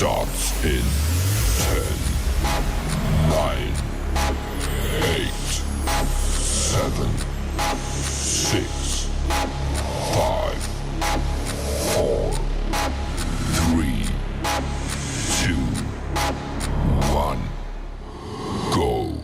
starts in 10, 9, 8, 7, 6, 5, 4, 3, 2, 1, go.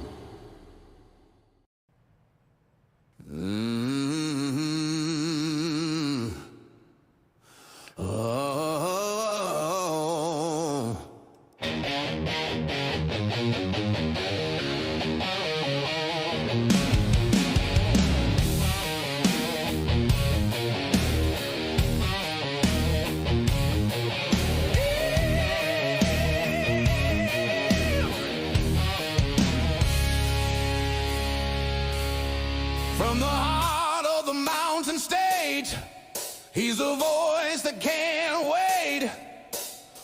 From the heart of the mountain state, he's a voice that can't wait.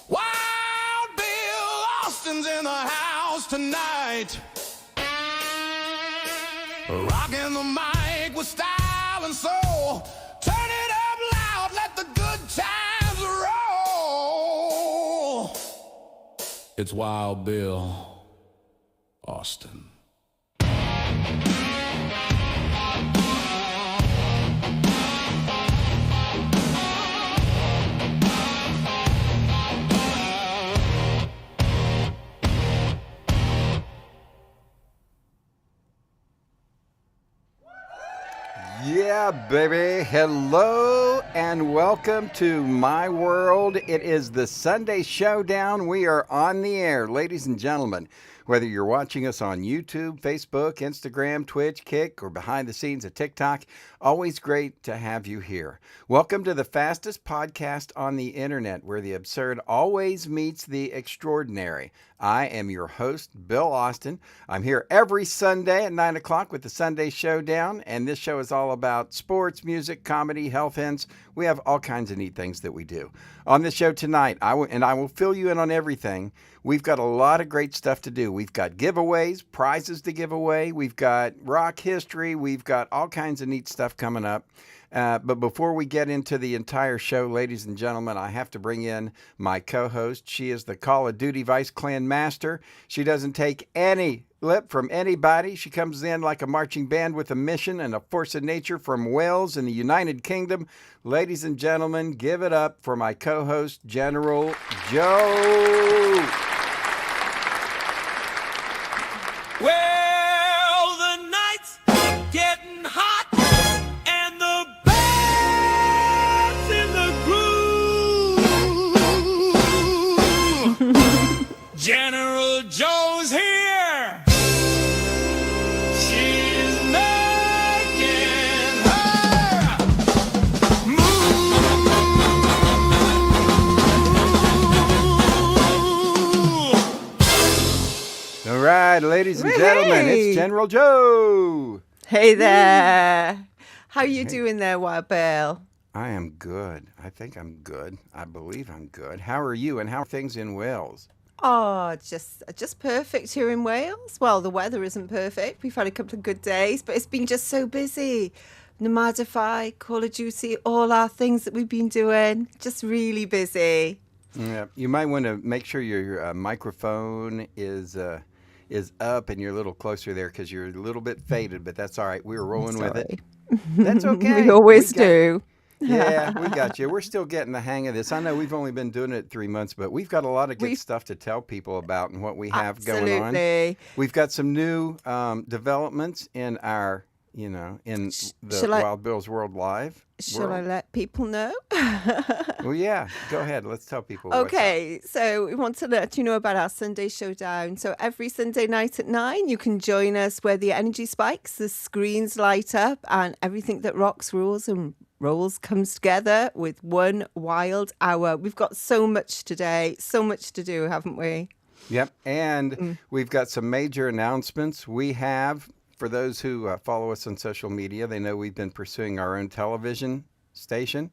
Wild Bill Austin's in the house tonight, rocking the mic with style and soul. Turn it up loud, let the good times roll. It's Wild Bill Austin. Yeah, baby. Hello and welcome to my world. It is the Sunday Showdown. We are on the air, ladies and gentlemen. Whether you're watching us on YouTube, Facebook, Instagram, Twitch, Kick, or behind the scenes at TikTok, always great to have you here. Welcome to the fastest podcast on the internet, where the absurd always meets the extraordinary. I am your host, Bill Austin. I'm here every Sunday at 9 o'clock with the Sunday Showdown, and this show is all about sports, music, comedy, health hints. We have all kinds of neat things that we do. On the show tonight, I will fill you in on everything. We've got a lot of great stuff to do. We've got giveaways, prizes to give away. We've got rock history. We've got all kinds of neat stuff coming up. But before we get into the entire show, ladies and gentlemen, I have to bring in my co-host. She is the Call of Duty Vice Clan Master. She doesn't take any lip from anybody. She comes in like a marching band with a mission and a force of nature from Wales in the United Kingdom. Ladies and gentlemen, give it up for my co-host, General Joe. Well, the night's getting hot and the band's in the groove. General Joe's here. She's making her move. All right, ladies and gentlemen, it's General Joe. Hey there. How you doing there, Wild Bill? I am good. I think I'm good. I believe I'm good. How are you, and how are things in Wales? Oh, just perfect here in Wales. Well, the weather isn't perfect. We've had a couple of good days, but it's been just so busy. Nomadify, Call of Duty, all our things that we've been doing. Just really busy. Yeah, you might want to make sure your microphone is up and you're a little closer there, because you're a little bit faded, but that's all right. We were rolling with it. That's okay. We always do. Yeah, we got you. We're still getting the hang of this. I know we've only been doing it 3 months, but we've got a lot of good stuff to tell people about and what we have going on. We've got some new developments in our, in the Wild Bill's World Live. Shall I let people know? Well, yeah. Go ahead. Let's tell people. Okay, so we want to let you know about our Sunday Showdown. So every Sunday night at 9, you can join us where the energy spikes, the screens light up, and everything that rocks, rules, and rolls comes together with one wild hour. We've got so much today, so much to do, haven't we? Yep. And we've got some major announcements. We have, for those who follow us on social media, they know we've been pursuing our own television station.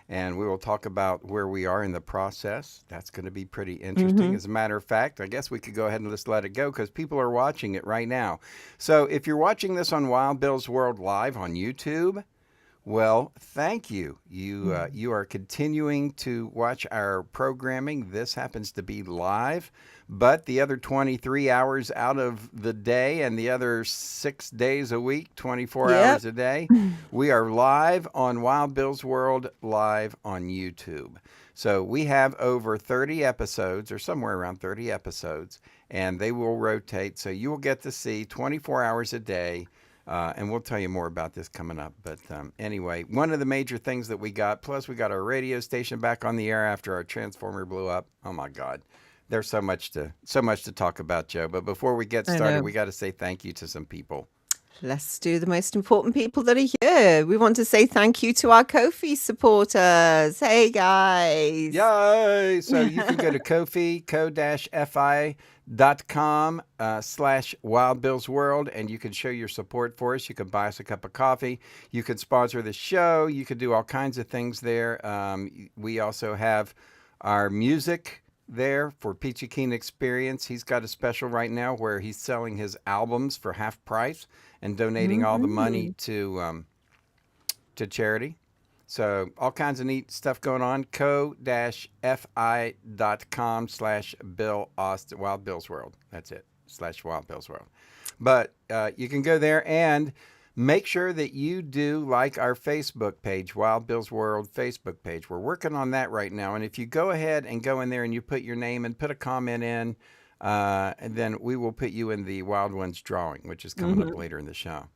And we will talk about where we are in the process. That's going to be pretty interesting. As a matter of fact, I guess we could go ahead and just let it go, because people are watching it right now. So if you're watching this on Wild Bill's World Live on YouTube, Well, thank you. You are continuing to watch our programming. This happens to be live, but the other 23 hours out of the day and the other 6 days a week, 24 Yep. hours a day, we are live on Wild Bill's World live on YouTube. So we have over 30 episodes, or somewhere around 30 episodes, and they will rotate. So you will get to see 24 hours a day. And we'll tell you more about this coming up. But anyway, one of the major things that we got, plus we got our radio station back on the air after our transformer blew up. Oh my God, there's so much to talk about, Joe. But before we get I started, know. we got to say thank you to some people. Let's do the most important people that are here. We want to say thank you to our Ko-fi supporters. Hey, guys. Yay! So you can go to Ko-fi, ko-fi.com /Wild Bill's World, and you can show your support for us. You can buy us a cup of coffee. You can sponsor the show. You can do all kinds of things there. We also have our music there for Peachy Keen Experience. He's got a special right now where he's selling his albums for half price and donating all the money to charity. So all kinds of neat stuff going on. ko-fi.com /Bill Austin, Wild Bill's World. That's it, /Wild Bill's World. But you can go there and make sure that you do like our Facebook page, Wild Bill's World Facebook page. We're working on that right now. And if you go ahead and go in there and you put your name and put a comment in, and then we will put you in the Wild Ones drawing, which is coming up later in the show.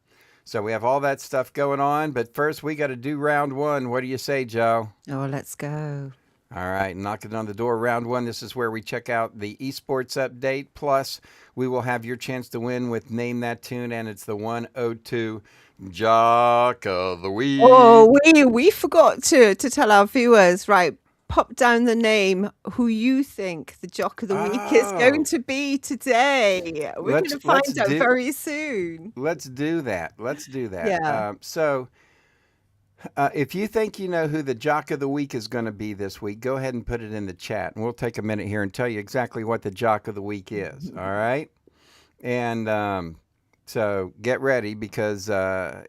So we have all that stuff going on, but first we got to do round one. What do you say, Joe? Oh, let's go. All right, knocking on the door, round one. This is where we check out the esports update. Plus, we will have your chance to win with Name That Tune, and it's the 102 Jock of the Week. Oh, we forgot to tell our viewers, right? Pop down the name who you think the Jock of the Week is going to be today. We're going to find out very soon. Let's do that. Yeah. So if you think you know who the Jock of the Week is going to be this week, go ahead and put it in the chat. And we'll take a minute here and tell you exactly what the Jock of the Week is. All right? And so get ready, because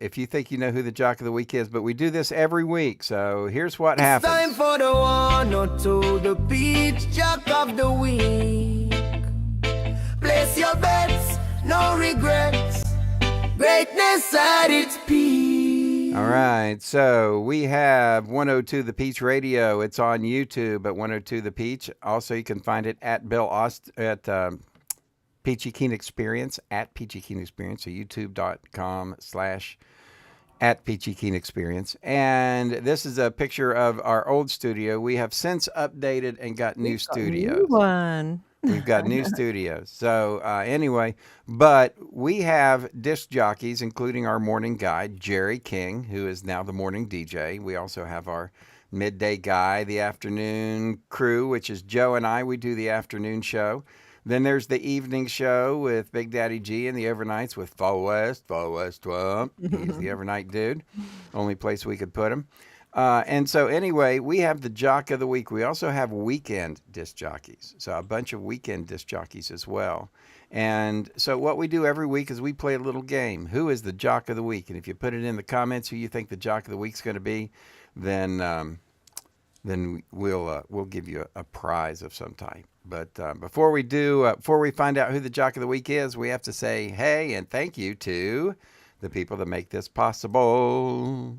if you think you know who the Jock of the Week is, but we do this every week. So here's what happens. Time for the 102, the Peach Jock of the Week. Place your bets, no regrets. Greatness at its peak. All right, so we have 102 The Peach Radio. It's on YouTube at 102 The Peach. Also, you can find it at Peachy Keen Experience, at Peachy Keen Experience, so youtube.com / Peachy Keen Experience. And this is a picture of our old studio. We have since updated and got new studios. New one. We've got new studios. So anyway, but we have disc jockeys, including our morning guy, Jerry King, who is now the morning DJ. We also have our midday guy, the afternoon crew, which is Joe and I. We do the afternoon show. Then there's the evening show with Big Daddy G, and the overnights with Far West Trump. He's the overnight dude. Only place we could put him. And so anyway, we have the Jock of the Week. We also have weekend disc jockeys. So a bunch of weekend disc jockeys as well. And so what we do every week is we play a little game. Who is the Jock of the Week? And if you put it in the comments who you think the Jock of the Week's going to be, then we'll give you a prize of some type. But before we find out who the Jock of the Week is, we have to say hey and thank you to the people that make this possible.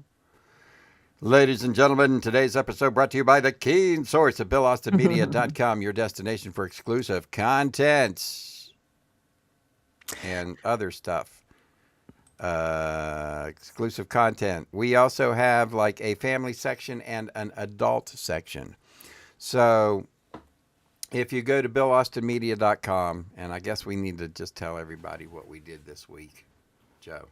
Ladies and gentlemen, today's episode brought to you by the Keen Source at BillAustinMedia.com, your destination for exclusive content and other stuff. Exclusive content. We also have like a family section and an adult section. So if you go to BillAustinMedia.com, and I guess we need to just tell everybody what we did this week, Joe.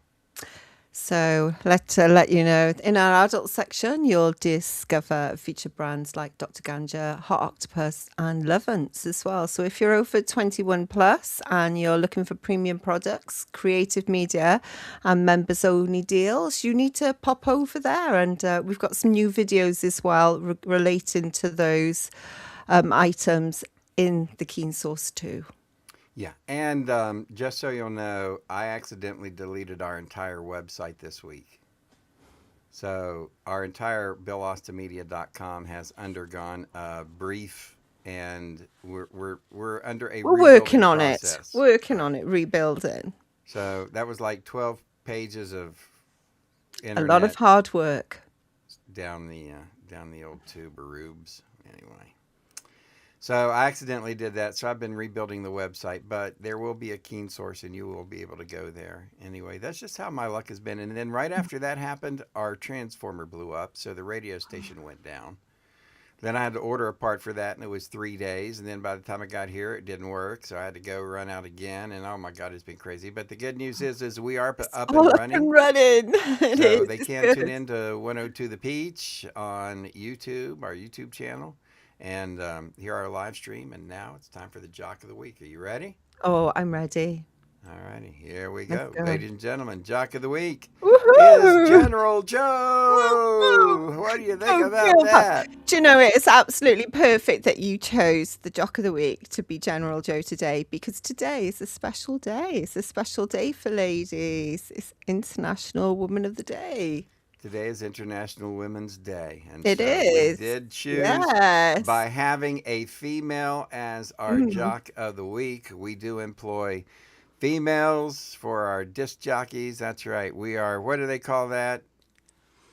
So let you know, in our adult section, you'll discover featured brands like Dr. Ganja, Hot Octopus, and Lovance as well. So if you're over 21 plus and you're looking for premium products, creative media, and members only deals, you need to pop over there. And we've got some new videos as well relating to those items in the Keen Source too. Yeah, and just so you'll know, I accidentally deleted our entire website this week. So our entire BillAustinMedia.com has undergone a brief, and we're under a We're working rebuilding on it. process. Working on it, rebuilding. So that was like 12 pages of A lot of internet hard work. down the old tuberoobs. Anyway, so I accidentally did that. So I've been rebuilding the website, but there will be a Keen Source, and you will be able to go there. Anyway, that's just how my luck has been. And then right after that happened, our transformer blew up, so the radio station went down. Then I had to order a part for that, and it was 3 days. And then by the time I got here, it didn't work, so I had to go run out again. And oh my God, it's been crazy. But the good news is we are up and All up running. and running. It So is. they It's can tune good. in to 102 The Peach on YouTube, our YouTube channel, and hear our live stream. And now it's time for the Jock of the Week. Are you ready? Oh, I'm ready. All righty, here we Let's go. go. Ladies and gentlemen, Jock of the Week is Woohoo! General Woo-hoo! Joe. What do you think Oh, about Bill, that? do you know it's absolutely perfect that you chose the Jock of the Week to be General Joe today, because today is a special day. It's a special day for ladies. It's International Woman of the Day. Today is International Women's Day, and It so is. we did choose Yes. by having a female as our Mhm. Jock of the Week. We do employ females for our disc jockeys. That's right. We are. What do they call that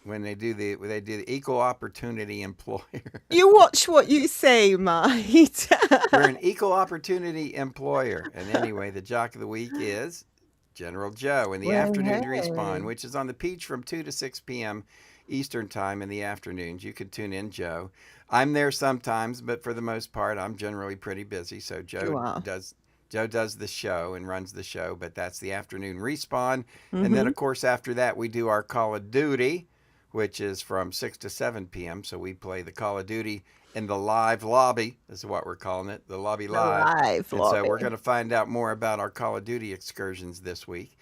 when they do the equal opportunity employer? You watch what you say, mate. We're an equal opportunity employer. And anyway, the Jock of the Week is General Joe in the Well, afternoon hey. respawn, which is on the Peach from 2 to 6 p.m. Eastern time in the afternoons. You could tune in, Joe. I'm there sometimes, but for the most part, I'm generally pretty busy. So You Joe are. does the show and runs the show, but that's the afternoon respawn. And then, of course, after that, we do our Call of Duty, which is from 6 to 7 p.m. So we play the Call of Duty in the live lobby, is what we're calling it, the lobby The live. live And so we're lobby. going to find out more about our Call of Duty excursions this week,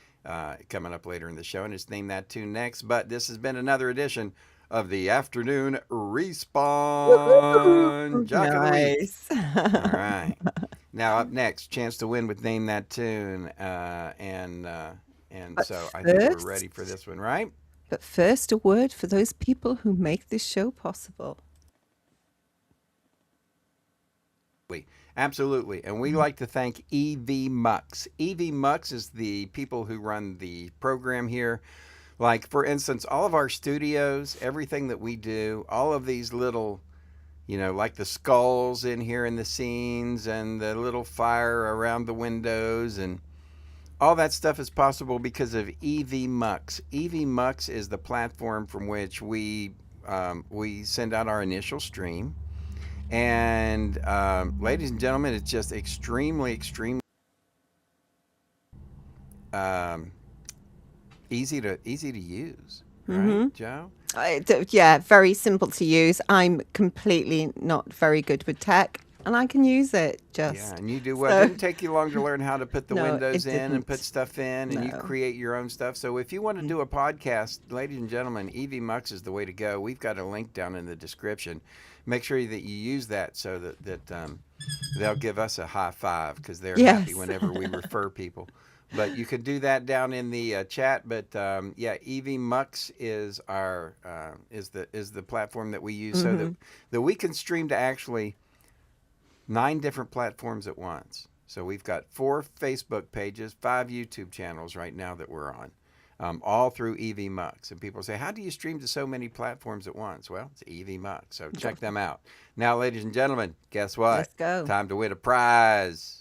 coming up later in the show, and just name that tune next. But this has been another edition of the afternoon respawn Jock of the Week. Nice. All right. Now up next, chance to win with Name That Tune, and But so I think we're ready first, for this one, right? but first, a word for those people who make this show possible. Absolutely. And we like to thank EV Mux. EV Mux is the people who run the program here. Like, for instance, all of our studios, everything that we do, all of these little, like the skulls in here in the scenes and the little fire around the windows, and all that stuff is possible because of EV Mux. EV Mux is the platform from which we send out our initial stream. And ladies and gentlemen, it's just extremely easy to use, right, Joe? Yeah, very simple to use. I'm completely not very good with tech, and I can use it Yeah, just. and you do well. It So, didn't take you long to learn how to put the no, windows it in and put didn't. stuff in, and you No. create your own stuff. So if you want to do a podcast, ladies and gentlemen, EV Mux is the way to go. We've got a link down in the description. Make sure that you use that so that they'll give us a high five because they're happy Yes. whenever we refer people. But you can do that down in the chat. But yeah, EV Mux is our is the platform that we use so that we can stream to actually 9 different platforms at once. So we've got 4 Facebook pages, 5 YouTube channels right now that we're on, all through EV Mux. And people say, how do you stream to so many platforms at once? Well, it's EV Mux. So check them out. Now, ladies and gentlemen, guess what? Let's go. Time to win a prize.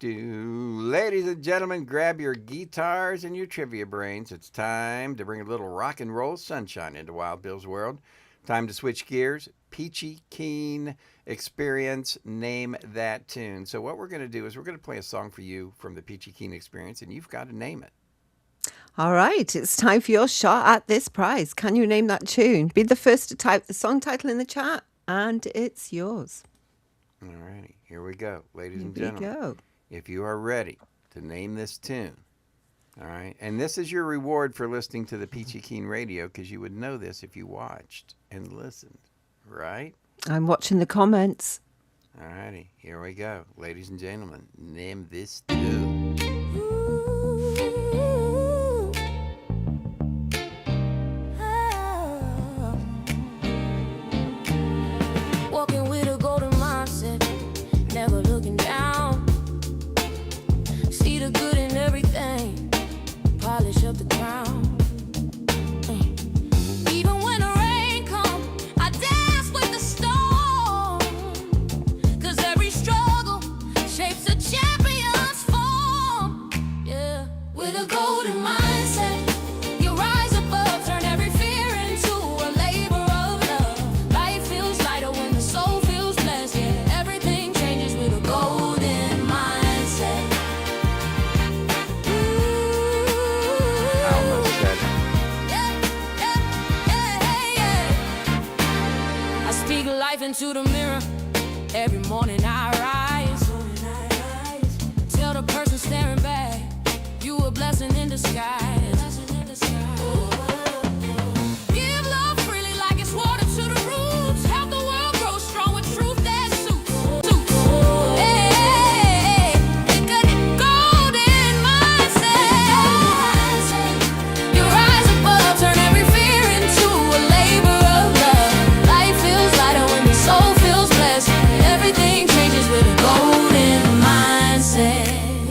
Ladies and gentlemen, grab your guitars and your trivia brains. It's time to bring a little rock and roll sunshine into Wild Bill's world. Time to switch gears. Peachy Keen Experience, Name That Tune. So what we're going to do is we're going to play a song for you from the Peachy Keen Experience, and you've got to name it. All right, it's time for your shot at this prize. Can you name that tune? Be the first to type the song title in the chat, and it's yours. All righty, here we go, ladies Here and we gentlemen. go. If you are ready to name this tune, all right, and this is your reward for listening to the Peachy Keen Radio, because you would know this if you watched and listened, right? I'm watching the comments. All righty, here we go, ladies and gentlemen. Name this tune. Ooh. to the mirror. Every morning I rise. Tell the person staring back, you a blessing in disguise. Give love freely like it's water to the roots. Help the world grow strong with truth that suits. Hey, think of the golden mindset. You rise above, turn every fear into a labor of love. Life feels lighter when the soul feels blessed. Everything changes with a golden mindset.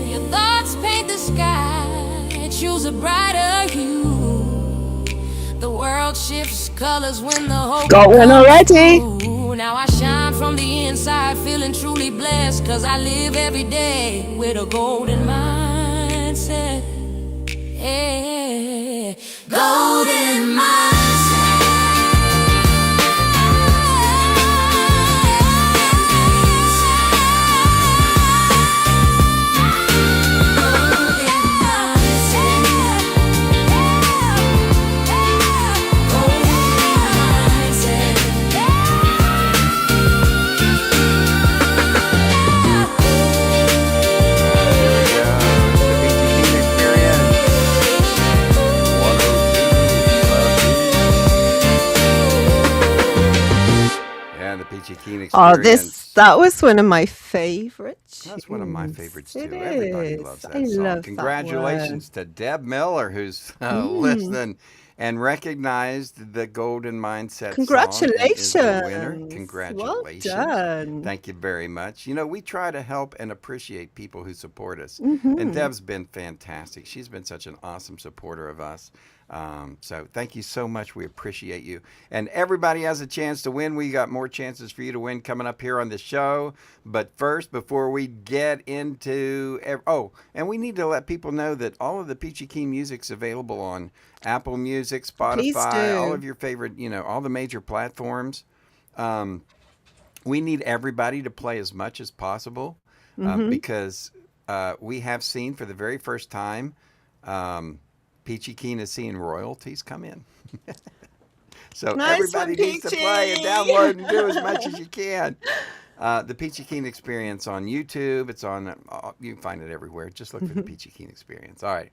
Your thoughts paint the sky, choose a brighter hue. The world shifts colors when the hope Got one comes already. through. Now I shine from the inside, feeling truly blessed, cause I live every day with a golden mindset. Yeah. Golden Yeah, the Peachy Keen Oh, Experience. that was one of my favorite tunes. That's one of my favorites too. It Everybody is. loves that I song. love that Congratulations to Deb Miller, who's listening and recognized the Golden Mindset song and is the winner. Congratulations. Congratulations. Well done. Thank you very much. You know, we try to help and appreciate people who support us. And Deb's been fantastic. She's been such an awesome supporter of us. So thank you so much. We appreciate you. And everybody has a chance to win. We got more chances for you to win coming up here on the show. But first, before we get into... and we need to let people know that all of the Peachy Keen music's available on Apple Music, Please Spotify, do. all of your favorite, all the major platforms. We need everybody to play as much as possible because we have seen for the very first time Peachy Keen is seeing royalties come in. So Nice everybody one, needs to play and Peachy. download and do as much as you can. The Peachy Keen Experience on YouTube. It's on, you can find it everywhere. Just look for the Peachy Keen Experience. All right.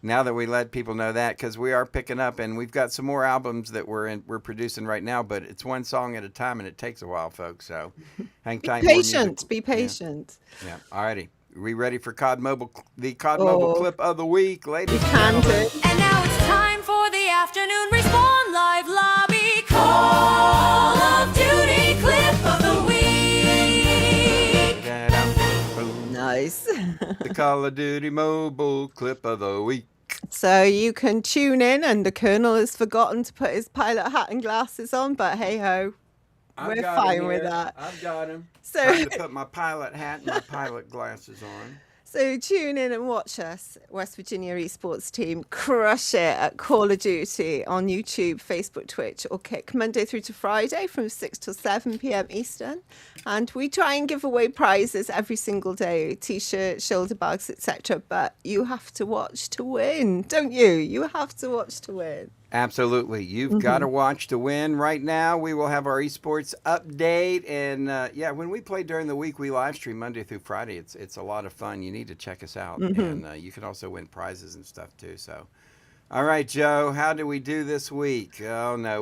Now that we let people know that, because we are picking up and we've got some more albums that we're producing right now, but it's one song at a time and it takes a while, folks. So hang tight. more music. Patient. Be patient. Yeah. All righty. Are we ready for the COD Mobile clip of the week, ladies and Can gentlemen? do. And now it's time for the afternoon Respawn Live Lobby Call of Duty Clip of the Week. Nice. The Call of Duty Mobile clip of the week. So you can tune in, and the Colonel has forgotten to put his pilot hat and glasses on, but hey ho, we're fine with that. I've got him. So- Time to put my pilot hat and my pilot glasses on. So tune in and watch us, West Virginia Esports Team, crush it at Call of Duty on YouTube, Facebook, Twitch, or Kick, Monday through to Friday from 6 till 7 p.m. Eastern. And we try and give away prizes every single day, T-shirts, shoulder bags, etc. But you have to watch to win, don't you? You have to watch to win. Absolutely. You've got to watch to win. Right now, we will have our esports update. And when we play during the week, we live stream Monday through Friday. It's a lot of fun. You need to check us out. And you can also win prizes and stuff too. So, all right, Joe, how did we do this week? Oh, no,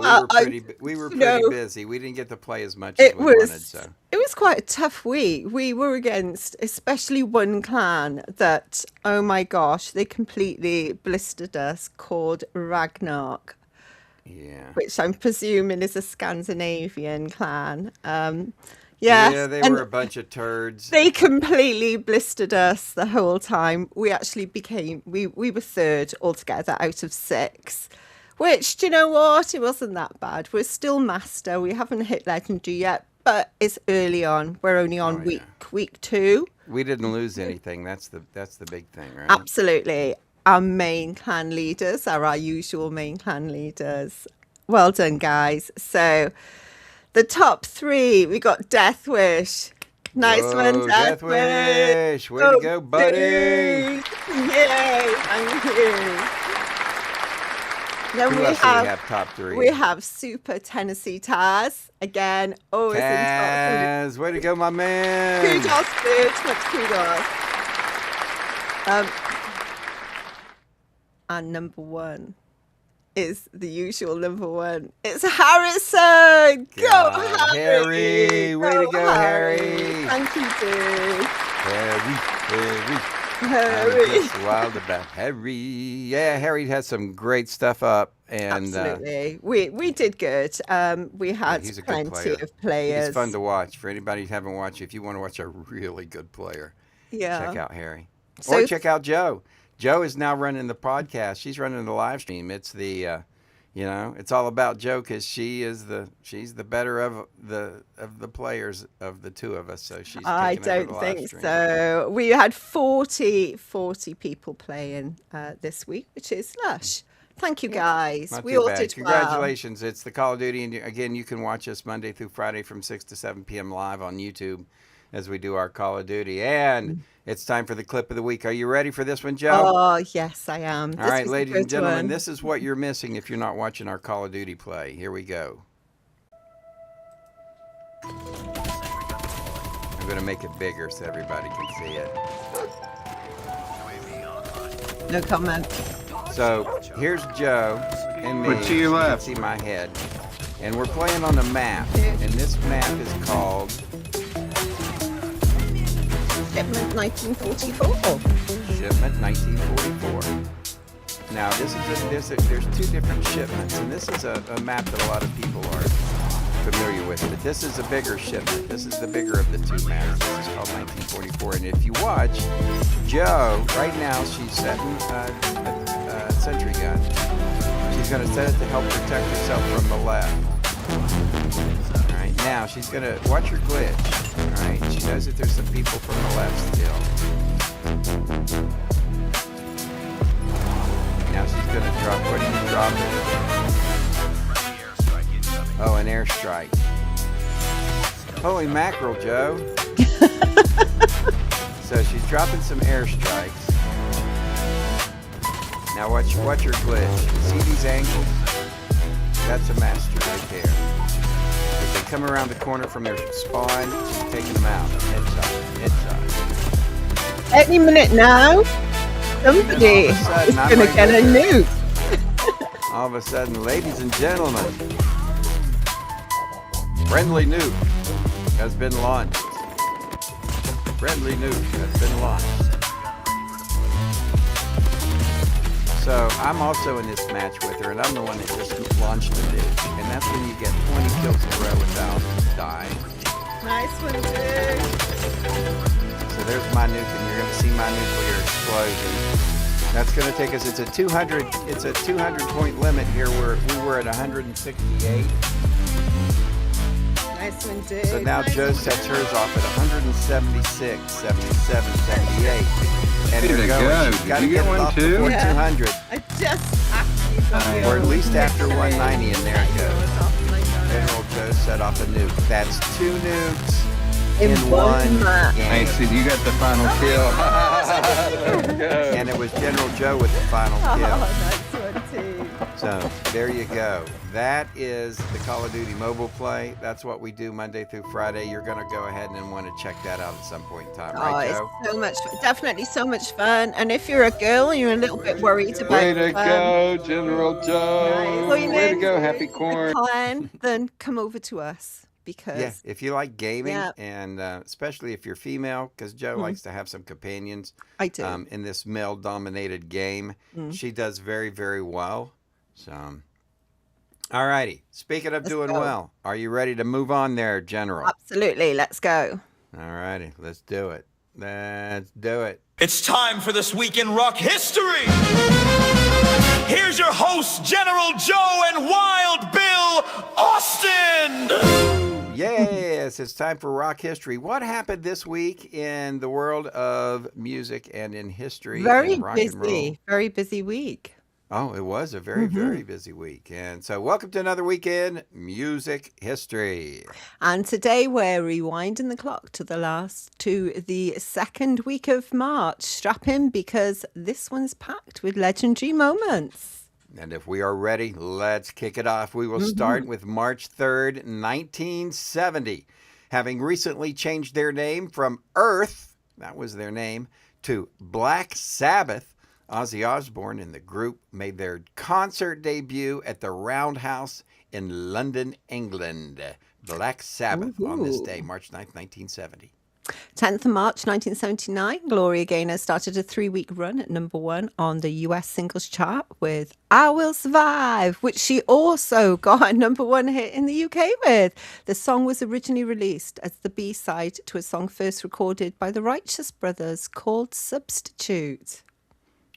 we were pretty busy. We didn't get to play as much as we wanted. So. It was quite a tough week. We were against especially one clan that, oh my gosh, they completely blistered us, called Ragnarok, Yeah. which I'm presuming is a Scandinavian clan. Yeah, they and were a bunch of turds. they completely blistered us the whole time. We actually became, we were third altogether out of 6. Which, do you know what? It wasn't that bad. We're still master. We haven't hit legendary yet, but it's early on. We're only on week 2. We didn't lose anything. That's the big thing, right? Absolutely. Our main clan leaders are our usual main clan leaders. Well done, guys. So the top 3, we got Death Wish. Nice one, Whoa, Death Wish. Way to go, buddy. Yay, thank you. Then Who we else do we have have top three? we have Super Tennessee Taz again. Always in top Taz, way to go, my man. three. Kudos, dude. Much kudos. And number one is the usual number one. It's Harrison. Go, God, Harry. Harry. Way to go, Harry. Thank you, dude. Harry. I'm Harry. just wild about Harry. Yeah, Harry has some great stuff up, and Absolutely. We did good. We had he's a good plenty player. of players. He's fun to watch. For anybody who haven't watched, if you want to watch a really good player, Yeah. check out Harry. So- Or check out Joe. Joe is now running the podcast. She's running the live stream. It's the, it's all about Joe because she's the better of the players of the two of us. So she's. I taking over the don't live think stream. so. We had 40 people playing this week, which is lush. Thank you, guys. Not We too all bad. did Congratulations. It's the Call of Duty. And again, you can watch us Monday through Friday from 6 to 7 p.m. live on YouTube as we do our Call of Duty. And it's time for the clip of the week. Are you ready for this one, Joe? well. Oh, yes, I am. All right, ladies and gentlemen, this is what you're missing if you're not watching our Call of Duty play. Here we go. I'm going to make it bigger so everybody can see it. No comment. So here's Joe and me. But to your left. You can see my head. And we're playing on a map. And this map is called Shipment 1944. Shipment 1944. Now, there's two different shipments, and this is a map that a lot of people are familiar with. But this is a bigger shipment. This is the bigger of the two maps. This is called 1944. And if you watch, Joe, right now, she's setting a sentry gun. She's going to set it to help protect herself from the left. All right, now she's going to watch her glitch. All right, she knows that there's some people from the left still. Now she's going to drop. What are you dropping? Oh, an airstrike. Holy mackerel, Joe. So she's dropping some airstrikes. Now watch her glitch. See these angles? That's a master right there. As they come around the corner from their spawn, she's taking them out. Headshot. Any minute now, somebody All of a sudden, is I'm going to right get a with nuke. All of a sudden, ladies and gentlemen, friendly nuke has been launched. Friendly nuke has been launched. So I'm also in this match with her, and I'm the one that just launched the nuke. And that's when you get 20 kills in a row without dying. Nice one, dude. So there's my nuke, and you're going to see my nuclear explosion. That's going to take us. It's a 200 point limit here. We were at 168. Nice one, dude. So now Nice Joe one. sets hers off at 176, 77, 78. And Way they're to going. go. She's Did got to you get get it one off too? before Yeah. 200, I just actually or at least after 190, and there it goes. Yeah. General Joe set off a nuke. That's 2 nukes In one match. game. Nice, you got the final kill. Let's go. And it was General Joe with the final Oh, kill. nice one, too. So there you go. That is the Call of Duty mobile play. That's what we do Monday through Friday. You're going to go ahead and want to check that out at some point in time, Oh, right, it's Joe? so much, definitely so much fun. And if you're a girl and you're a little bit worried about Way to go, General Joe. Nice. Way to go, Happy Corn. plan, then come over to us because Yeah, if you like gaming, Yeah. and especially if you're female, because Joe likes to have some companions I do. in this male-dominated game. She does very, very well. So, all righty. Speaking of doing go. well, are you ready to move on there, General? Absolutely. Let's go. All righty, let's do it. Let's do it. It's time for This Week in Rock History. Here's your hosts, General Joe and Wild Bill Austin. Yes, it's time for Rock History. What happened this week in the world of music and in history Very and rock and roll? busy. Very busy week. Oh, it was a very, very busy week. And so welcome to another week in music history. And today we're rewinding the clock to the second week of March. Strap in because this one's packed with legendary moments. And if we are ready, let's kick it off. We will start with March 3rd, 1970. Having recently changed their name from Earth, that was their name, to Black Sabbath, Ozzy Osbourne and the group made their concert debut at the Roundhouse in London, England. Black Sabbath on this day, March 9th, 1970. 10th of March 1979, Gloria Gaynor started a 3-week run at number 1 on the US singles chart with I Will Survive, which she also got a number 1 hit in the UK with. The song was originally released as the B-side to a song first recorded by the Righteous Brothers called Substitute.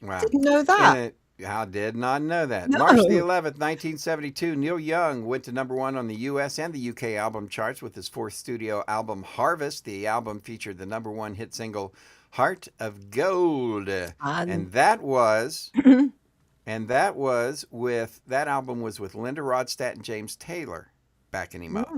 Wow. Didn't know that. I did not know that. No. March the 11th, 1972, Neil Young went to number 1 on the US and the UK album charts with his 4th studio album, Harvest. The album featured the number 1 hit single, Heart of Gold. And that was that album was with Linda Ronstadt and James Taylor backing him up.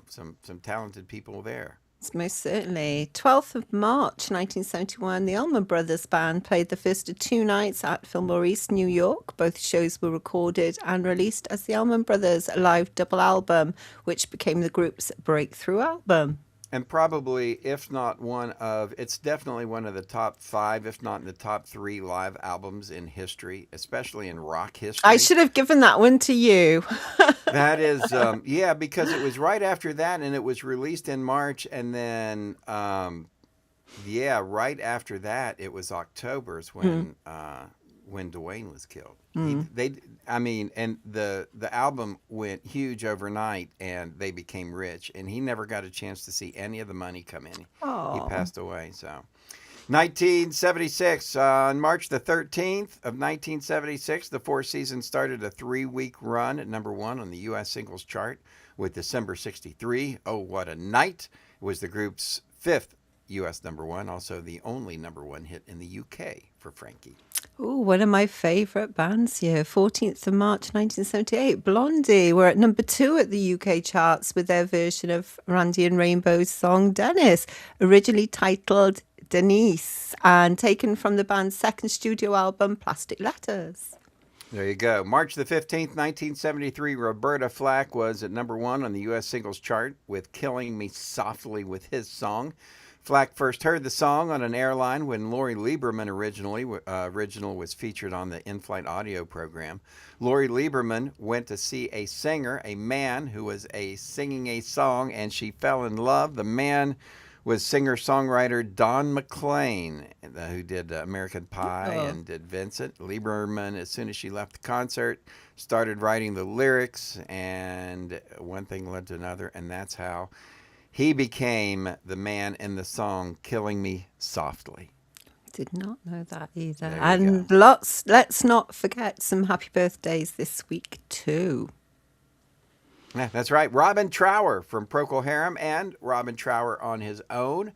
So some talented people there. Most certainly. 12th of March 1971, the Allman Brothers Band played the first of 2 nights at Fillmore East, New York. Both shows were recorded and released as the Allman Brothers live double album, which became the group's breakthrough album. And probably, if not it's definitely one of the top 5, if not in the top 3 live albums in history, especially in rock history. I should have given that one to you. That is, because it was right after that, and it was released in March, and then, right after that, it was October's when Dwayne was killed. And the album went huge overnight, and they became rich, and he never got a chance to see any of the money come in. He passed away. So, 1976, on March the 13th of 1976, the Four Seasons started a 3-week run at number 1 on the U.S. singles chart with December 63. Oh, What a Night. It was the group's 5th U.S. number 1, also the only number 1 hit in the U.K. for Frankie. Oh, one of my favourite bands here. 14th of March 1978, Blondie were at number 2 at the UK charts with their version of Randy and Rainbow's song Dennis, originally titled Denise and taken from the band's second studio album, Plastic Letters. There you go. March the 15th, 1973, Roberta Flack was at number 1 on the U.S. singles chart with Killing Me Softly with his song. Flack first heard the song on an airline when Lori Lieberman original was featured on the in-flight audio program. Lori Lieberman went to see a singer, a man who was singing a song, and she fell in love. The man was singer-songwriter Don McLean, who did American Pie and did Vincent. Lieberman, as soon as she left the concert, started writing the lyrics, and one thing led to another, and that's how he became the man in the song Killing Me Softly. Did not know that either. And let's not forget some happy birthdays this week too. Yeah, that's right. Robin Trower from Procol Harum and Robin Trower on his own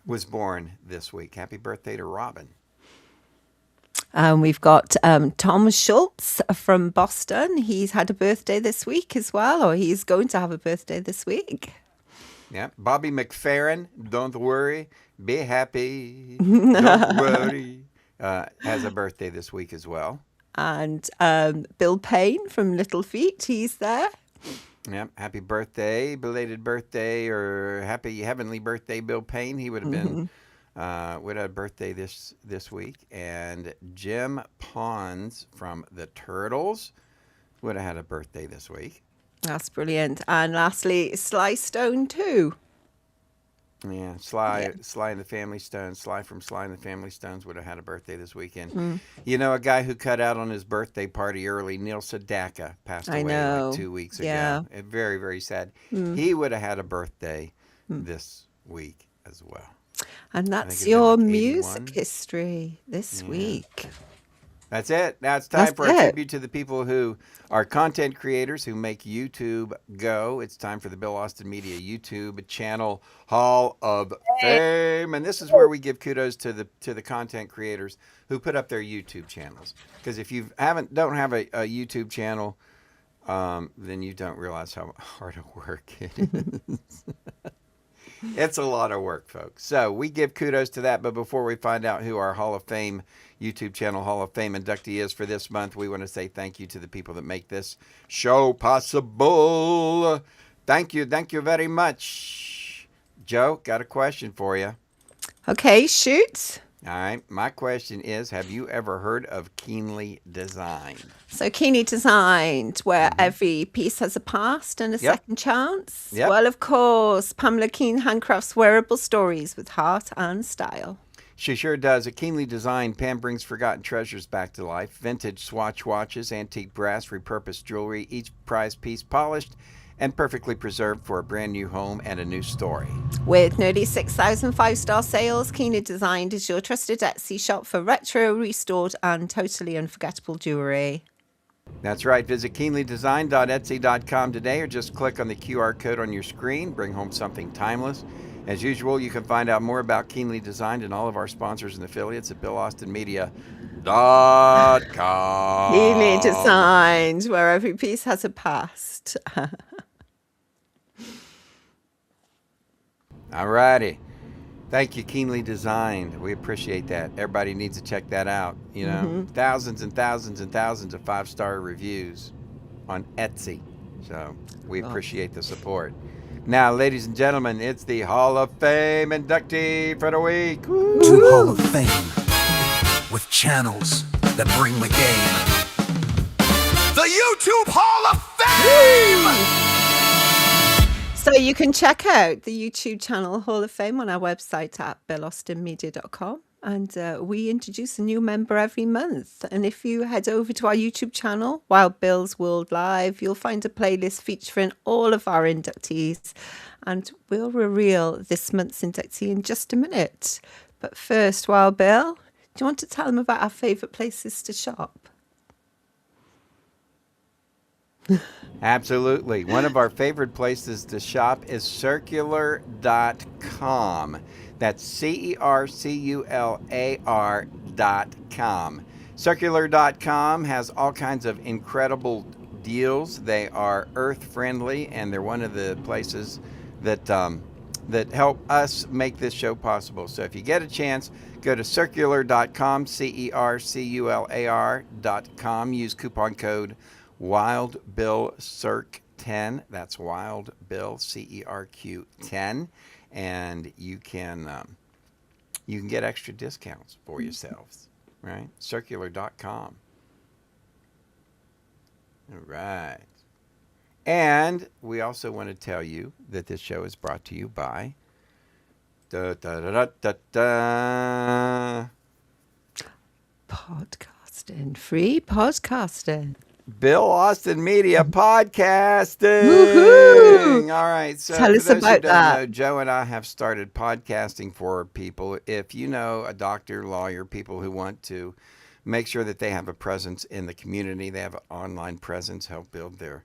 was born this week. Happy birthday to Robin. We've got Tom Schultz from Boston. He's had a birthday this week as well, or he's going to have a birthday this week. Yeah, Bobby McFerrin, Don't Worry, Be Happy, Don't Worry, has a birthday this week as well. And Bill Payne from Little Feat, he's there. Yeah, happy birthday, belated birthday, or happy heavenly birthday, Bill Payne. He would have been would have a birthday this week. And Jim Pons from the Turtles would have had a birthday this week. That's brilliant. And lastly, Sly Stone too. Yeah, Sly and the Family Stones. Sly from Sly and the Family Stones would have had a birthday this weekend. You know, a guy who cut out on his birthday party early, Neil Sedaka, passed away like 2 weeks ago. Yeah. Very, very sad. He would have had a birthday this week as well. And that's it'd your been like music 81. history this week. That's it. Now it's time That's for a it. tribute to the people who are content creators who make YouTube go. It's time for the Bill Austin Media YouTube channel Hall of Fame. And this is where we give kudos to the content creators who put up their YouTube channels. Because if you don't have a YouTube channel, then you don't realize how hard a work it is. It's a lot of work, folks. So we give kudos to that. But before we find out who our Hall of Fame YouTube channel Hall of Fame inductee is for this month, we want to say thank you to the people that make this show possible. Thank you. Thank you very much. Joe, got a question for you. Okay, shoot. All right. My question is, have you ever heard of Keenly Design? So Keenly Designed, where every piece has a past and a second chance. Yep. Well, of course, Pamela Keen handcrafts wearable stories with heart and style. She sure does. At Keenly Designed, Pam brings forgotten treasures back to life. Vintage Swatch watches, antique brass, repurposed jewelry, each prized piece polished and perfectly preserved for a brand new home and a new story. With nearly 6,000 five-star sales, Keenly Designed is your trusted Etsy shop for retro, restored, and totally unforgettable jewelry. That's right. Visit keenlydesign.etsy.com today or just click on the QR code on your screen. Bring home something timeless. As usual, you can find out more about Keenly Designed and all of our sponsors and affiliates at BillAustinMedia.com. Keenly Designed, where every piece has a past. All righty. Thank you, Keenly Designed. We appreciate that. Everybody needs to check that out. You know, thousands and thousands and thousands of five-star reviews on Etsy. So we appreciate the support. Now, ladies and gentlemen, it's the Hall of Fame inductee for the week. Woo! To Hall of Fame with channels that bring the game. The YouTube Hall of Fame! So you can check out the YouTube channel Hall of Fame on our website at BillAustinMedia.com. And we introduce a new member every month. And if you head over to our YouTube channel, Wild Bill's World Live, you'll find a playlist featuring all of our inductees. And we'll reveal this month's inductee in just a minute. But first, Wild Bill, do you want to tell them about our favourite places to shop? Absolutely. One of our favorite places to shop is circular.com. That's CERCULAR.com. Circular.com has all kinds of incredible deals. They are earth friendly, and they're one of the places that that help us make this show possible. So if you get a chance, go to circular.com, CERCULAR.com. Use coupon code WildBillCirc10. That's Wild Bill CERQ 10, and you can get extra discounts for yourselves, right? Circular.com. All right. And we also want to tell you that this show is brought to you by Podcasting. Free podcasting. Bill Austin Media Podcasting. Woohoo! All right. So Tell us for those who about don't that. know, Joe and I have started podcasting for people. If you know a doctor, lawyer, people who want to make sure that they have a presence in the community, they have an online presence, help build their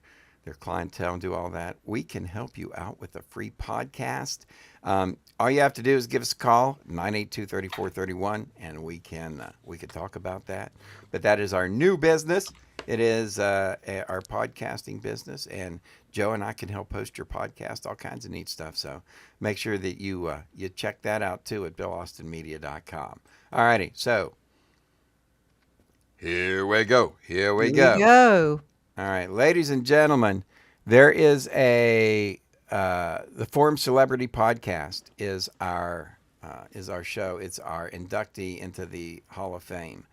clientele and do all that, we can help you out with a free podcast. All you have to do is give us a call, 982-3431, and we can talk about that. But that is our new business. It is our podcasting business, and Joe and I can help host your podcast, all kinds of neat stuff. So make sure that you check that out too at BillAustinMedia.com. All righty, so here we go. Here we go. All right, ladies and gentlemen, there is the Forum Celebrity Podcast is our show. It's our inductee into the Hall of Fame.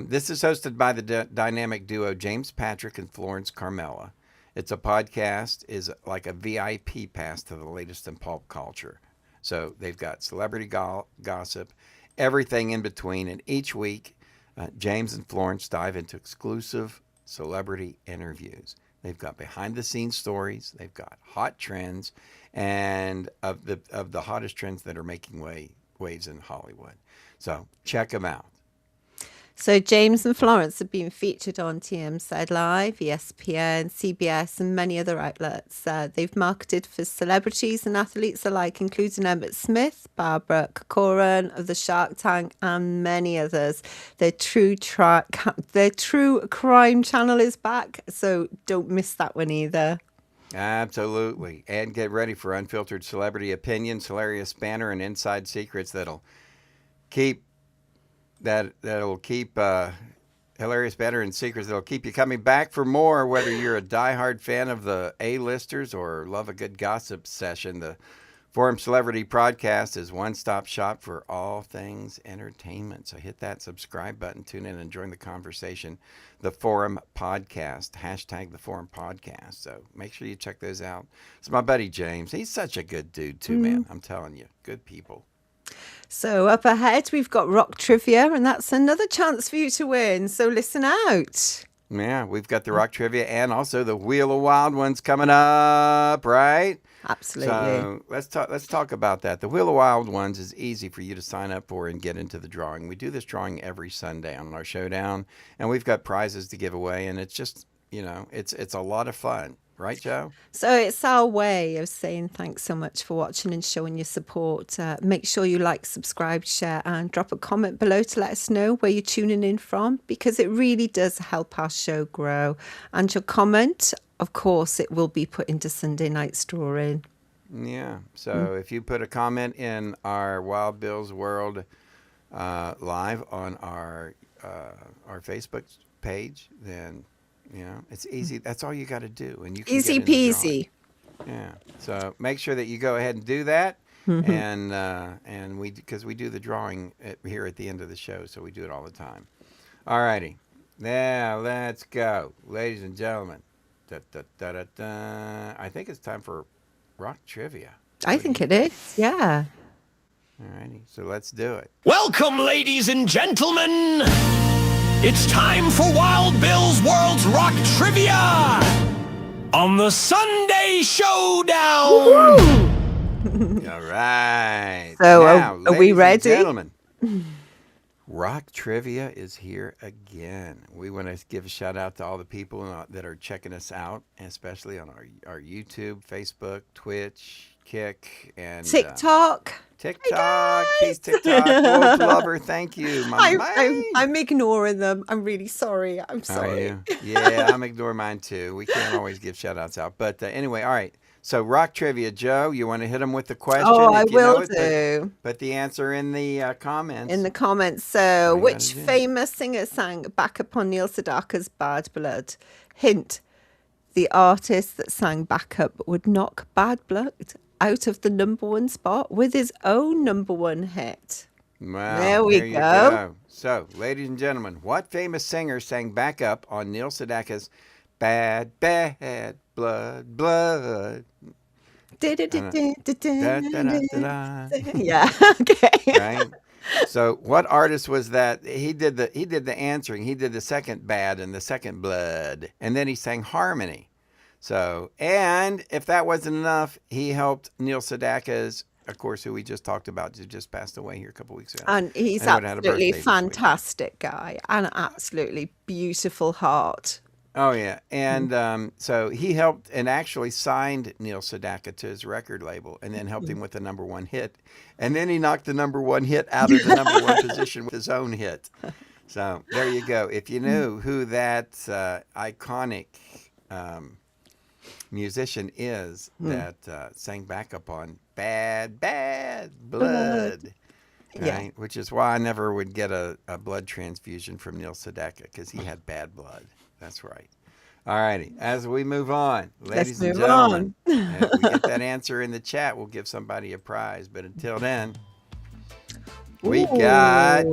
This is hosted by the dynamic duo James Patrick and Florence Carmela. It's a podcast, is like a VIP pass to the latest in pulp culture. So they've got celebrity gossip, everything in between, and each week James and Florence dive into exclusive celebrity interviews. They've got behind-the-scenes stories. They've got hot trends, and of the hottest trends that are making waves in Hollywood. So check them out. So James and Florence have been featured on TMZ Live, ESPN, CBS, and many other outlets. They've marketed for celebrities and athletes alike, including Emmett Smith, Barbara Corcoran of the Shark Tank, and many others. Their true crime channel is back, so don't miss that one either. Absolutely. And get ready for unfiltered celebrity opinions, hilarious banter, and inside secrets that'll keep hilarious banter and secrets that'll keep you coming back for more, whether you're a diehard fan of the A-listers or love a good gossip session. The Forum Celebrity Podcast is one-stop shop for all things entertainment. So hit that subscribe button, tune in and join the conversation. The Forum Podcast, hashtag the Forum Podcast. So make sure you check those out. It's my buddy James. He's such a good dude too, man. I'm telling you, good people. So up ahead, we've got rock trivia, and that's another chance for you to win. So listen out. Yeah, we've got the rock trivia and also the Wheel of Wild Ones coming up, right? Absolutely. So let's talk about that. The Wheel of Wild Ones is easy for you to sign up for and get into the drawing. We do this drawing every Sunday on our showdown, and we've got prizes to give away, and it's just, it's a lot of fun. Right, Joe? So it's our way of saying thanks so much for watching and showing your support. Make sure you like, subscribe, share, and drop a comment below to let us know where you're tuning in from, because it really does help our show grow. And your comment, of course, it will be put into Sunday night's drawing. Yeah. So if you put a comment in our Wild Bill's World live on our Facebook page, then it's easy. That's all you got to do, and you can Easy get in the peasy. drawing. Yeah. So make sure that you go ahead and do that, and because we do the drawing here at the end of the show, so we do it all the time. All righty. Now let's go, ladies and gentlemen. I think it's time for rock trivia. I think it is. Yeah. All righty. So let's do it. Welcome, ladies and gentlemen. It's time for Wild Bill's World's Rock Trivia on the Sunday Showdown. All right. So now, are we ladies and ready? gentlemen, rock trivia is here again. We want to give a shout out to all the people that are checking us out, especially on our YouTube, Facebook, Twitch, Kick, and TikTok. TikTok. Peace, TikTok. Wolf Lover, thank you. I'm ignoring them. I'm really sorry. I'm Are sorry. you? Yeah, I'm ignoring mine too. We can't always give shout outs out. But anyway, all right. So rock trivia, Joe, you want to hit them with the question? Oh, if I you know will it, do. Put the answer in the comments. In the comments. So, you which gotta do. famous singer sang Back Up on Neil Sedaka's Bad Blood? Hint, the artist that sang Back Up would knock Bad Blood out of the #1 spot with his own #1 hit. Wow, There we you go. So, ladies and gentlemen, what famous singer sang Back Up on Neil Sedaka's Bad Blood, Blood? Da-da-da-da. Yeah, okay. Right? So what artist was that? He did the answering. He did the second Bad and the second Blood. And then he sang Harmony. So, and if that wasn't enough, he helped Neil Sedaka's, of course, who we just talked about, who just passed away here a couple weeks ago. And he's And who had a birthday absolutely this week. fantastic guy and absolutely beautiful heart. Oh, yeah. And so he helped and actually signed Neil Sedaka to his record label and then helped him with the #1 hit. And then he knocked the #1 hit out of the #1 position with his own hit. So there you go. If you knew who that iconic musician is that sang Back Up on Bad Blood. Yeah. Right? Which is why I never would get a blood transfusion from Neil Sedaka, because he had bad blood. That's right. All righty. As we move on, ladies and move gentlemen, if we get that answer in the chat, we'll give somebody a prize. But until then, we got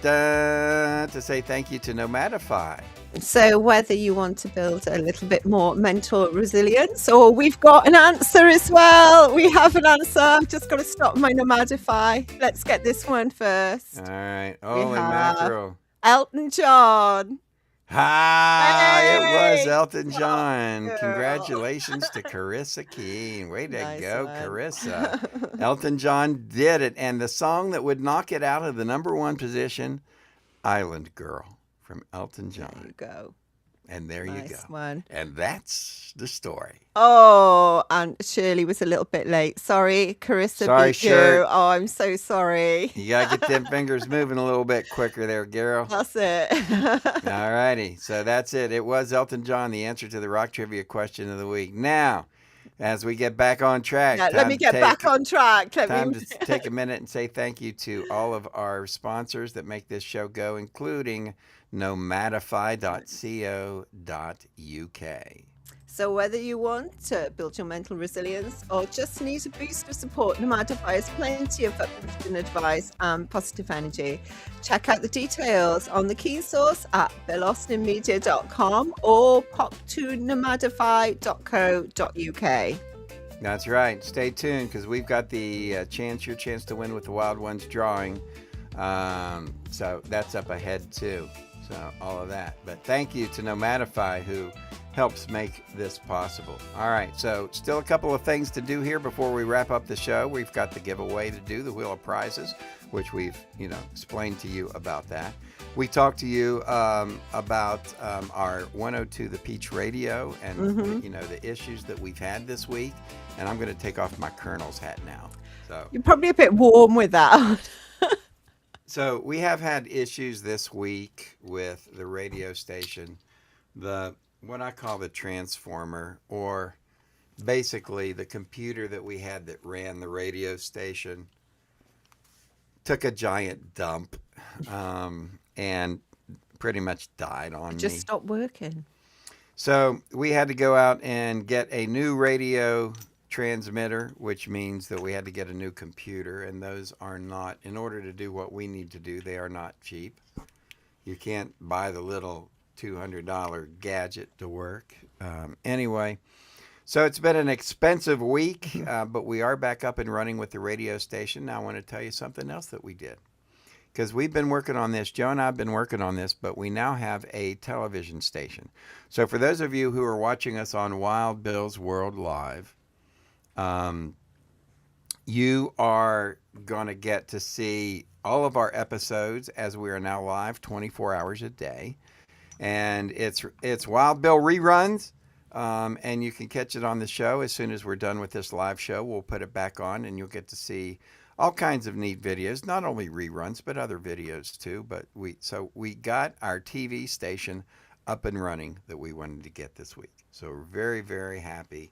to say thank you to Nomadify. So whether you want to build a little bit more mental resilience, or we've got an answer as well. We have an answer. I've just got to stop my Nomadify. Let's get this one first. All right. Holy have- mackerel. Elton John. It was Hey! Elton John. Girl. Congratulations to Carissa Keene. Way to Nice go, one. Carissa. Elton John did it. And the song that would knock it out of the #1 position, Island Girl from Elton There you John. go. And there you Nice go. one. And that's the story. Oh, and Shirley was a little bit late. Sorry, Carissa Sorry, beat you. Shir. Oh, I'm so sorry. You got to get them fingers moving a little bit quicker there, girl. That's it. All righty. So that's it. It was Elton John, the answer to the rock trivia question of the week. Now, As we get back on track, Yeah, let me get back on track. Time to take a minute and say thank you to all of our sponsors that make this show go, including nomadify.co.uk. So whether you want to build your mental resilience or just need a boost of support, Nomadify has plenty of uplifting advice and positive energy. Check out the details on the key source at billaustinmedia.com or pop to nomadify.co.uk. That's right. Stay tuned because we've got the your chance to win with the Wild Ones drawing. So that's up ahead too. So all of that. But thank you to Nomadify who helps make this possible. All right, so still a couple of things to do here before we wrap up the show. We've got the giveaway to do, the Wheel of Prizes, which we've, explained to you about that. We talked to you about our 102 The Peach Radio and, the issues that we've had this week. And I'm going to take off my Colonel's hat now. So You're probably a bit warm with that. So we have had issues this week with the radio station, what I call the transformer, or basically the computer that we had that ran the radio station took a giant dump and pretty much died on me. Just stopped working. So we had to go out and get a new radio transmitter, which means that we had to get a new computer, and those are not, in order to do what we need to do, they are not cheap. You can't buy the little $200 gadget to work. Anyway, so it's been an expensive week, but we are back up and running with the radio station. Now I want to tell you something else that we did, because we've been working on this. Joe and I have been working on this, but we now have a television station. So for those of you who are watching us on Wild Bill's World Live, you are going to get to see all of our episodes as we are now live 24 hours a day. And it's Wild Bill reruns, and you can catch it on the show as soon as we're done with this live show. We'll put it back on, and you'll get to see all kinds of neat videos, not only reruns, but other videos too. But we got our TV station up and running that we wanted to get this week. So we're very, very happy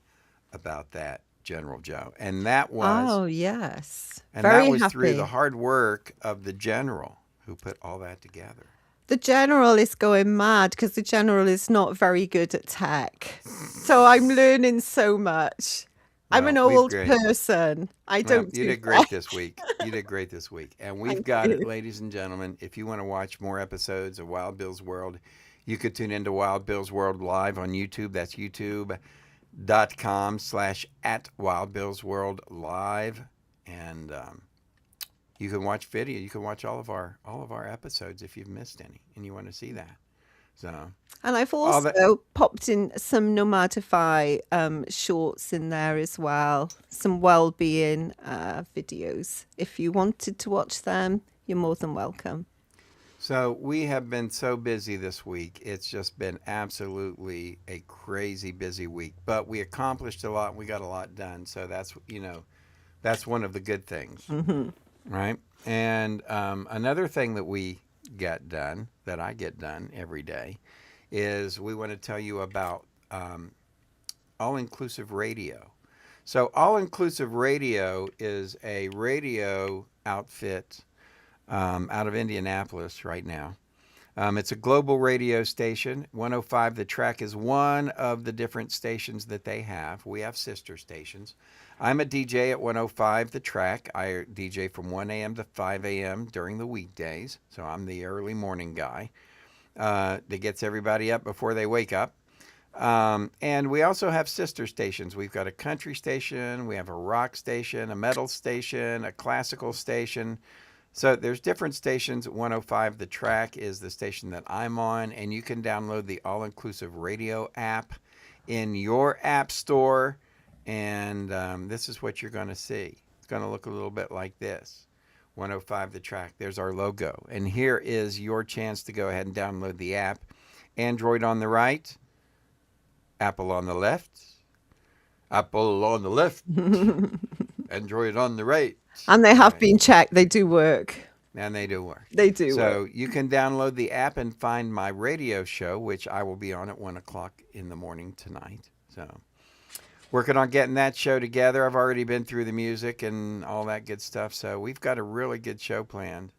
about that, General Joe. And that was... Oh, yes. And very that was happy. through the hard work of the General who put all that together. The General is going mad because the General is not very good at tech. So I'm learning so much. I'm an Well, we've old great. person. I Well, don't you do did great tech. this week. You did great this week. And we've Thank got it, you. ladies and gentlemen. If you want to watch more episodes of Wild Bill's World, you could tune into Wild Bill's World Live on YouTube. That's youtube.com/@WildBillsWorldLive. And you can watch video. You can watch all of our episodes if you've missed any and you want to see that. So, And I've all that- also popped in some Nomadify shorts in there as well. Some well-being videos. If you wanted to watch them, you're more than welcome. So we have been so busy this week. It's just been absolutely a crazy busy week. But we accomplished a lot and we got a lot done. So that's one of the good things, right? And another thing that we get done, that I get done every day, is we want to tell you about All-Inclusive Radio. So All-Inclusive Radio is a radio outfit out of Indianapolis right now. It's a global radio station. 105 The Track is one of the different stations that they have. We have sister stations. I'm a DJ at 105 The Track. I DJ from 1 a.m. to 5 a.m. during the weekdays. So I'm the early morning guy that gets everybody up before they wake up. And we also have sister stations. We've got a country station. We have a rock station, a metal station, a classical station. So there's different stations. 105 The Track is the station that I'm on, and you can download the All-Inclusive Radio app in your app store, and this is what you're going to see. It's going to look a little bit like this. 105 The Track. There's our logo. And here is your chance to go ahead and download the app. Android on the right, Apple on the left, Apple on the left, Android on the right. And they have been checked. They do work. And they do work. They do So work. you can download the app and find my radio show, which I will be on at 1 o'clock in the morning tonight. So working on getting that show together. I've already been through the music and all that good stuff. So we've got a really good show planned.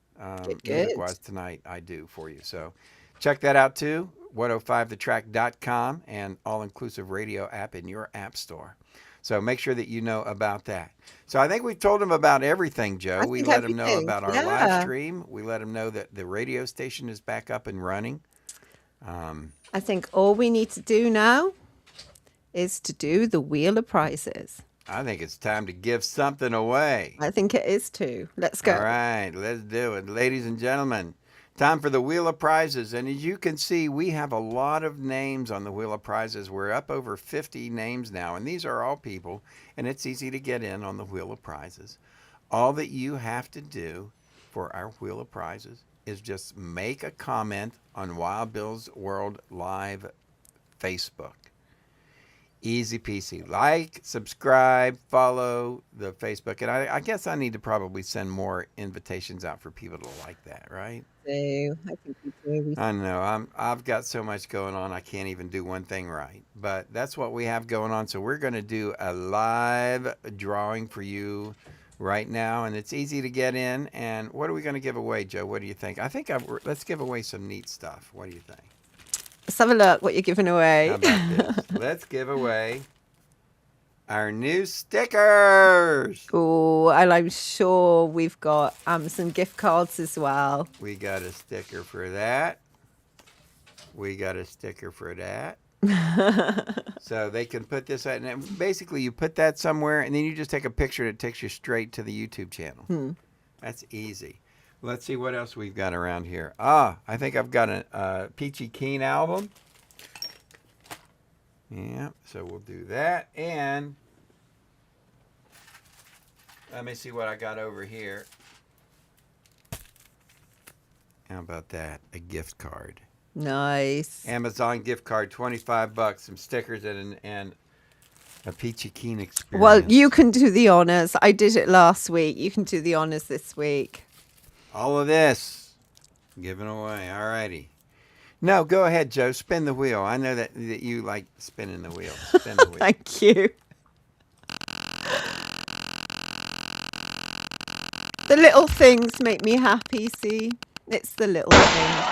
Good. Music-wise tonight, I do for you. So check that out too. 105thetrack.com and all-inclusive radio app in your app store. So make sure that you know about that. So I think we've told them about everything, Joe. We let them know about our live stream. We let them know that the radio station is back up and running. I think all we need to do now is to do the Wheel of Prizes. I think it's time to give something away. I think it is too. Let's go. All right, let's do it. Ladies and gentlemen, time for the Wheel of Prizes. And as you can see, we have a lot of names on the Wheel of Prizes. We're up over 50 names now, and these are all people, and it's easy to get in on the Wheel of Prizes. All that you have to do for our Wheel of Prizes is just make a comment on Wild Bill's World Live Facebook. Easy peasy. Like, subscribe, follow the Facebook. And I guess I need to probably send more invitations out for people to like that, right? I think we do. I know. I've got so much going on, I can't even do one thing right. But that's what we have going on. So we're going to do a live drawing for you right now. And it's easy to get in. And what are we going to give away, Joe? What do you think? I think let's give away some neat stuff. What do you think? Let's have a look what you're giving away. How about this? Let's give away our new stickers. Oh, and I'm sure we've got Amazon gift cards as well. We got a sticker for that. We got a sticker for that. So they can put this out. And basically, you put that somewhere, and then you just take a picture, and it takes you straight to the YouTube channel. That's easy. Let's see what else we've got around here. I think I've got a Peachy Keen album. Yeah, so we'll do that. And let me see what I got over here. How about that? A gift card. Nice. Amazon gift card, $25, some stickers, and a Peachy Keen experience. Well, you can do the honors. I did it last week. You can do the honors this week. All of this given away. All righty. No, go ahead, Joe. Spin the wheel. I know that you like spinning the wheel. Spin the wheel. Thank you. The little things make me happy, see? It's the little things.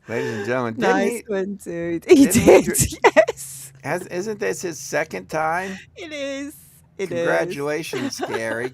Ladies and gentlemen, Nice one, dude. He did, yes. Isn't this his second time? It is. Congratulations, Gary,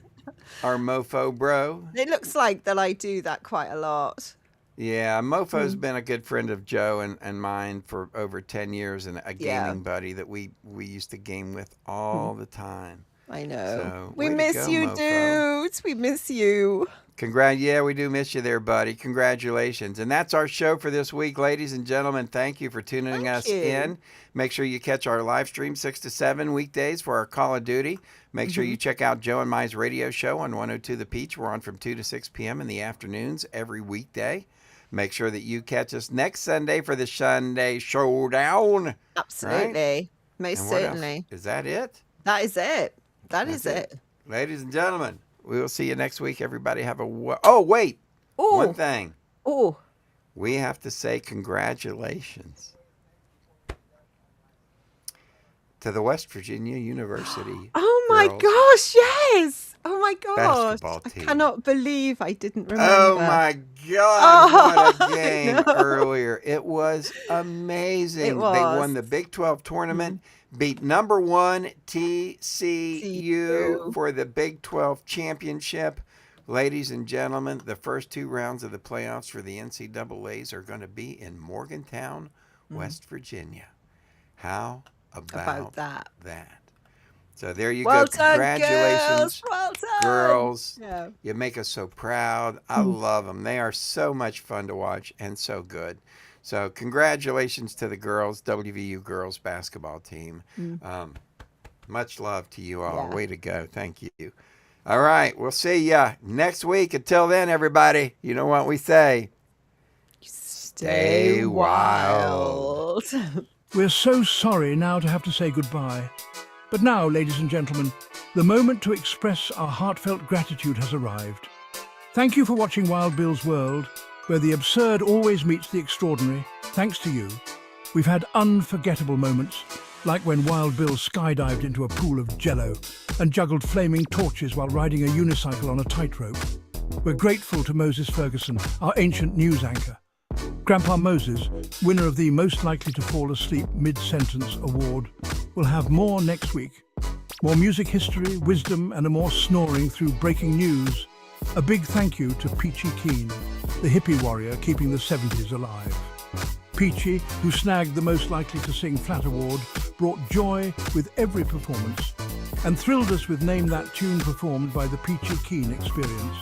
our mofo bro. It looks like that I do that quite a lot. Yeah, Mofo's been a good friend of Joe and mine for over 10 years, and a gaming buddy that we used to game with all the time. I know. So, we way to miss go, you, Mofo. dudes. We miss you. Yeah, we do miss you there, buddy. Congratulations. And that's our show for this week, ladies and gentlemen. Thank you for tuning us in. Make sure you catch our live stream 6 to 7 weekdays for our Call of Duty. Make sure you check out Joe and Mai's radio show on 102 The Peach. We're on from 2 to 6 p.m. in the afternoons every weekday. Make sure that you catch us next Sunday for the Sunday Showdown. Absolutely. Right? Most certainly. Is that it? That is it. That is it. Ladies and gentlemen, we will see you next week. Everybody have a... Oh, wait. Ooh. One thing. Oh. We have to say congratulations to the West Virginia University. Oh my gosh, yes. Oh my gosh. Basketball team. I cannot believe I didn't remember. Oh my God, what a game earlier. It was amazing. It was. They won the Big 12 tournament, beat number 1 TCU for the Big 12 championship. Ladies and gentlemen, the first 2 rounds of the playoffs for the NCAAs are going to be in Morgantown, West Virginia. How about that? So there you go. Congratulations, girls. Yeah. You make us so proud. I love them. They are so much fun to watch and so good. So congratulations to the girls, WVU girls basketball team. Much love to you all. Yeah. Way to go. Thank you. All right. We'll see ya next week. Until then, everybody, you know what we say. Stay wild. We're so sorry now to have to say goodbye. But now, ladies and gentlemen, the moment to express our heartfelt gratitude has arrived. Thank you for watching Wild Bill's World, where the absurd always meets the extraordinary, thanks to you. We've had unforgettable moments, like when Wild Bill skydived into a pool of jello and juggled flaming torches while riding a unicycle on a tightrope. We're grateful to Moses Ferguson, our ancient news anchor. Grandpa Moses, winner of the Most Likely to Fall Asleep Mid-Sentence Award, will have more next week. More music history, wisdom, and a more snoring through breaking news. A big thank you to Peachy Keen, the hippie warrior keeping the 70s alive. Peachy, who snagged the Most Likely to Sing Flat Award, brought joy with every performance and thrilled us with Name That Tune performed by the Peachy Keen Experience.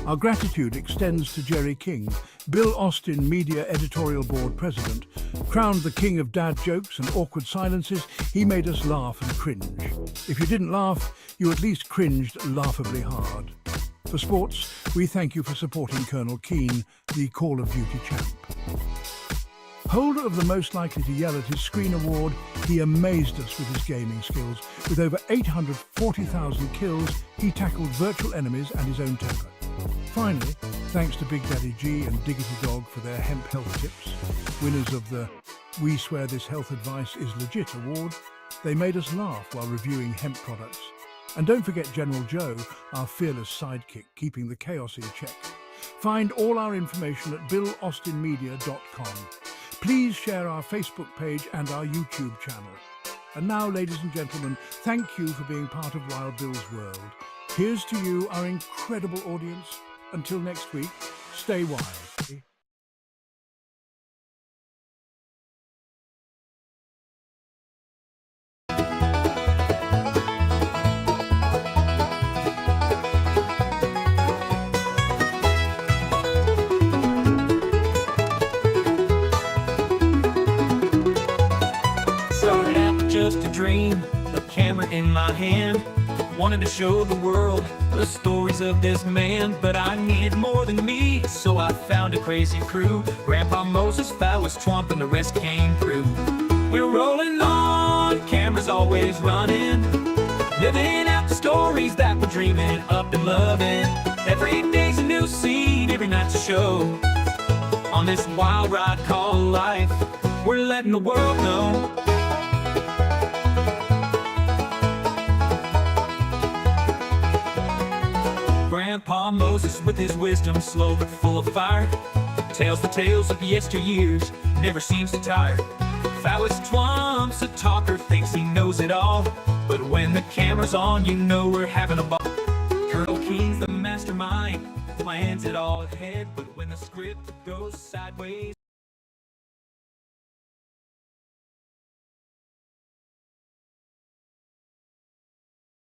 Our gratitude extends to Jerry King, Bill Austin Media Editorial Board President. Crowned the king of dad jokes and awkward silences, he made us laugh and cringe. If you didn't laugh, you at least cringed laughably hard. For sports, we thank you for supporting Colonel Keane, the Call of Duty champ. Holder of the Most Likely to Yell at his Screen Award, he amazed us with his gaming skills. With over 840,000 kills, he tackled virtual enemies and his own temper. Finally, thanks to Big Daddy G and Diggity Dog for their hemp health tips, winners of the We Swear This Health Advice is Legit award, they made us laugh while reviewing hemp products. And don't forget General Joe, our fearless sidekick, keeping the chaos in check. Find all our information at BillAustinMedia.com. Please share our Facebook page and our YouTube channel. And now, ladies and gentlemen, thank you for being part of Wild Bill's world. Here's to you, our incredible audience. Until next week, stay wild. Started out just a dream, a camera in my hand. Wanted to show the world the stories of this man, but I needed more than me, so I found a crazy crew. Grandpa Moses, Phallus Twump, and the rest came through. We're rolling on, cameras always running, living out the stories that we're dreaming up and loving. Every day's a new scene, every night's a show. On this wild ride called life, we're letting the world know. Grandpa Moses with his wisdom, slow but full of fire, tells the tales of yesteryears, never seems to tire. Phallus Twomp's a talker, thinks he knows it all, but when the camera's on, you know we're having a ball. Colonel Keen's the mastermind, plans it all ahead, but when the script goes sideways,